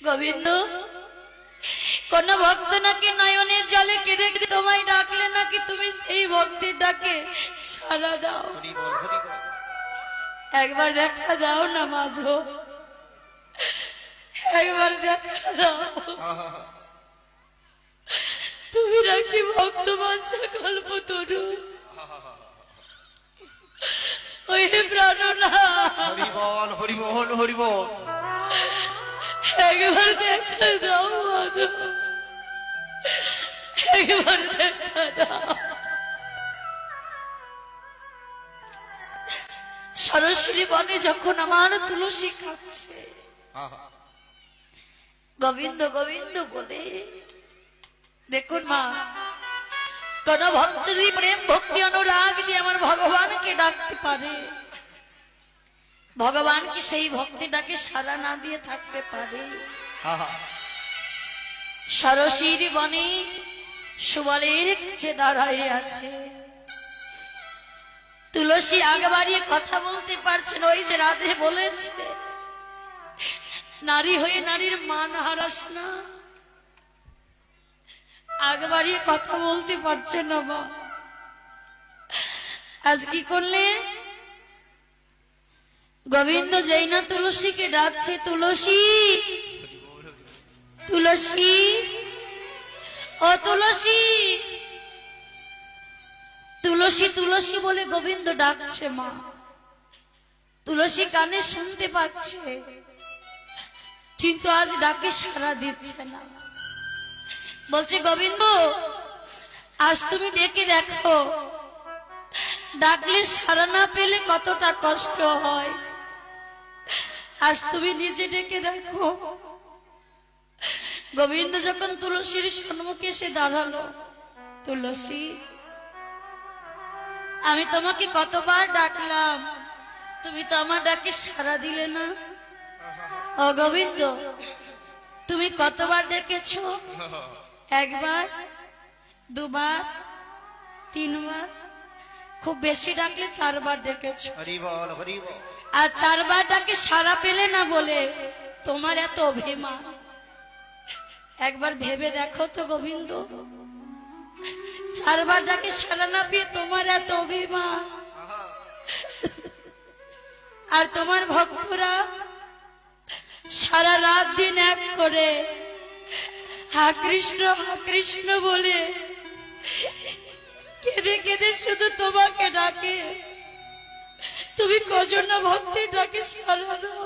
গোবিন্দ, কোন ভক্ত নাকি নয়নের জলে কেঁদে কেঁদে তোমায় ডাকলে নাকি তুমি সেই ভক্তির ডাকে সাড়া দাও। একবার দেখা দাও না মাধব, একবার দেখা দাও। তুমি নাকি ভক্ত বাঞ্ছা গল্প তরু, ওই প্রাণনা হরি বল হরি বল। একবার দেখা দাও মাধব, একবার দেখা দাও। সরস্বতী বনে যখন আমার তুলসী খাচ্ছে, গোবিন্দ গোবিন্দ বলে, দেখুন মা, কোন ভক্ত যদি প্রেম ভক্তি অনুরাগ দিয়ে আমার ভগবানকে ডাকতে পারে, ভগবান কি সেই ভক্তিটাকে সাড়া না দিয়ে থাকতে পারে? সরস্বতীর বনে সুবলের কাছে দাঁড়ায় আছে, তুলসী আগে বাড়িয়ে কথা বলতে পারছেন। ওই যে রাধে বলেছে, নারী হয়ে নারীর মান হারাস না। আগে বাড়িয়ে কথা বলতে পারছে না মা। আজ কি করলে? গোবিন্দ যেই না তুলসীকে ডাকছে, তুলসী তুলসী, ও তুলসী, তুলসী তুলসী বলে গোবিন্দ ডাকছে মা। তুলসী কানে শুনতে পাচ্ছে, কিন্তু আজ ডাকে সাড়া দিচ্ছে না। বলছে, গোবিন্দ আজ তুমি ডেকে দেখো, ডাকলে সাড়া না পেলে কতটা কষ্ট হয়। আজ তুমি নিজে ডেকে দেখো। গোবিন্দ যখন তুলসীর সম্মুখে এসে দাঁড়ালো, তুলসী, আমি তোমাকে কতবার ডাকলাম, তুমি তো আমার ডাকে সাড়া দিলে না। ও গোবিন্দ, তুমি কতবার ডেকেছো? একবার, দুবার, তিনবার, খুব বেশি ডাকলে চারবার ডেকেছো। আর চারবার ডাকে সাড়া পেলে না বলে তোমার এত অভিমান। একবার ভেবে দেখো তো গোবিন্দ, চারবার ডাকে সাড়া না পেয়ে তোমার এত অভিমান। আর তোমার ভক্তরা সারা রাত দিন এক করে হা কৃষ্ণ বলে কেঁদে কেঁদে শুধু তোমাকে ডাকে। তুমি কজন ভক্তি ডাকে সারা দাও।